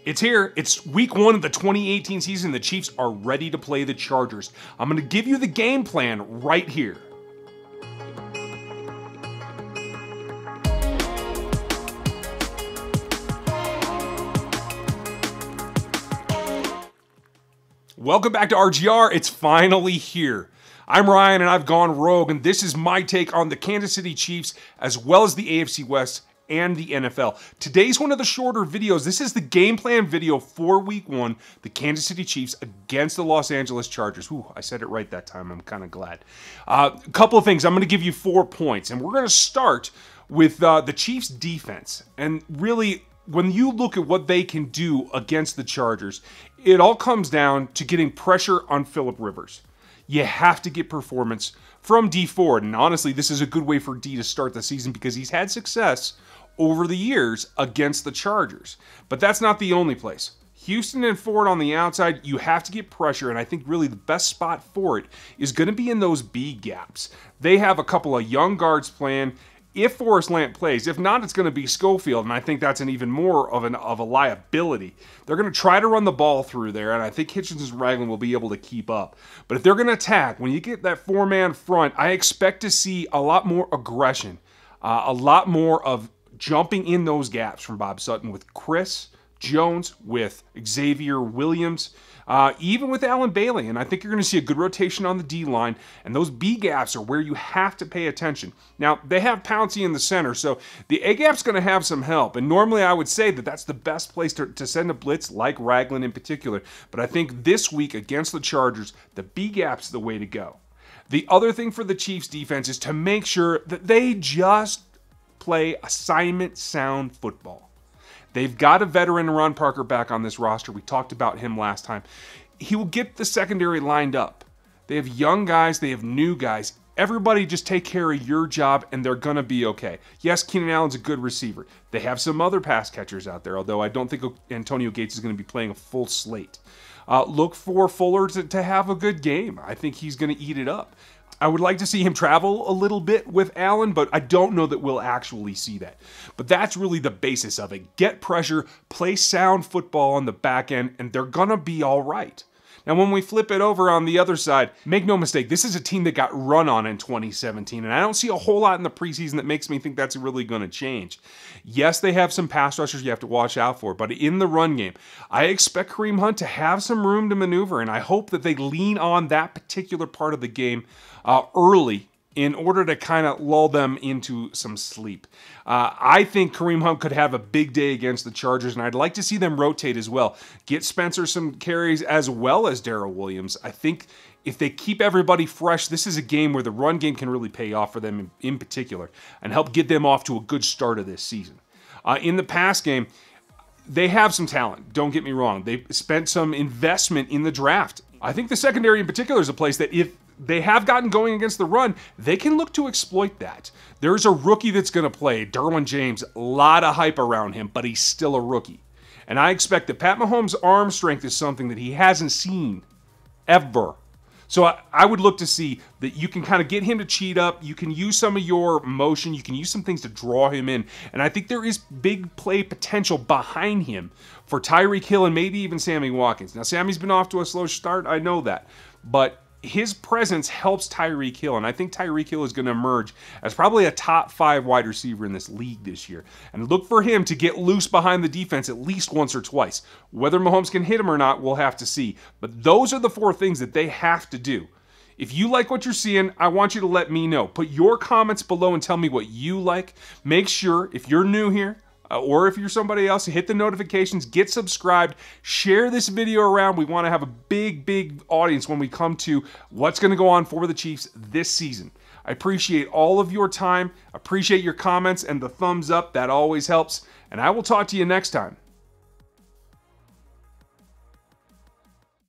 It's here. It's week 1 of the 2018 season. The Chiefs are ready to play the Chargers. I'm going to give you the game plan right here. Welcome back to RGR. It's finally here. I'm Ryan and I've gone rogue, and this is my take on the Kansas City Chiefs as well as the AFC West and the NFL. Today's one of the shorter videos. This is the game plan video for week 1, the Kansas City Chiefs against the Los Angeles Chargers. Ooh, I said it right that time. I'm kind of glad. A couple of things. I'm going to give you 4 points, and we're going to start with the Chiefs defense. And really, when you look at what they can do against the Chargers, it all comes down to getting pressure on Phillip Rivers. You have to get performance from Dee Ford. And honestly, this is a good way for Dee to start the season because he's had success over the years against the Chargers. But that's not the only place. Houston and Ford on the outside, you have to get pressure, and I think really the best spot for it is going to be in those B gaps. They have a couple of young guards playing. If Forrest Lamp plays, if not, it's going to be Schofield, and I think that's an even more of a liability. They're going to try to run the ball through there, and I think Hitchens and Ragland will be able to keep up. But if they're going to attack, when you get that 4-man front, I expect to see a lot more aggression, a lot more of jumping in those gaps from Bob Sutton with Chris Jones, with Xavier Williams, even with Allen Bailey. And I think you're going to see a good rotation on the D-line, and those B gaps are where you have to pay attention. Now, they have Pouncey in the center, so the A gap's going to have some help. And normally I would say that that's the best place to send a blitz, like Ragland in particular. But I think this week against the Chargers, the B gap's the way to go. The other thing for the Chiefs defense is to make sure that they just play assignment sound football. They've got a veteran, Ron Parker, back on this roster. We talked about him last time. He will get the secondary lined up. They have young guys. They have new guys. Everybody just take care of your job, and they're going to be okay. Yes, Keenan Allen's a good receiver. They have some other pass catchers out there, although I don't think Antonio Gates is going to be playing a full slate. Look for Fuller to have a good game. I think he's going to eat it up. I would like to see him travel a little bit with Allen, but I don't know that we'll actually see that. But that's really the basis of it. Get pressure, play sound football on the back end, and they're going to be all right. Now, when we flip it over on the other side, make no mistake, this is a team that got run on in 2017, and I don't see a whole lot in the preseason that makes me think that's really going to change. Yes, they have some pass rushers you have to watch out for, but in the run game, I expect Kareem Hunt to have some room to maneuver, and I hope that they lean on that particular part of the game early in order to kind of lull them into some sleep. I think Kareem Hunt could have a big day against the Chargers, and I'd like to see them rotate as well. Get Spencer some carries as well as Darrell Williams. I think if they keep everybody fresh, this is a game where the run game can really pay off for them in particular and help get them off to a good start of this season. In the pass game, they have some talent, don't get me wrong. They've spent some investment in the draft. I think the secondary in particular is a place that if they have gotten going against the run, they can look to exploit that. There's a rookie that's going to play, Derwin James, a lot of hype around him, but he's still a rookie. And I expect that Pat Mahomes' arm strength is something that he hasn't seen ever. So I would look to see that you can kind of get him to cheat up. You can use some of your motion. You can use some things to draw him in. And I think there is big play potential behind him for Tyreek Hill and maybe even Sammy Watkins. Now, Sammy's been off to a slow start. I know that. But his presence helps Tyreek Hill, and I think Tyreek Hill is going to emerge as probably a top 5 wide receiver in this league this year. And look for him to get loose behind the defense at least once or twice. Whether Mahomes can hit him or not, we'll have to see. But those are the 4 things that they have to do. If you like what you're seeing, I want you to let me know. Put your comments below and tell me what you like. Make sure, if you're new here, or if you're somebody else, hit the notifications, get subscribed, share this video around. We want to have a big audience when we come to what's going to go on for the Chiefs this season. I appreciate all of your time, appreciate your comments and the thumbs up. That always helps. And I will talk to you next time.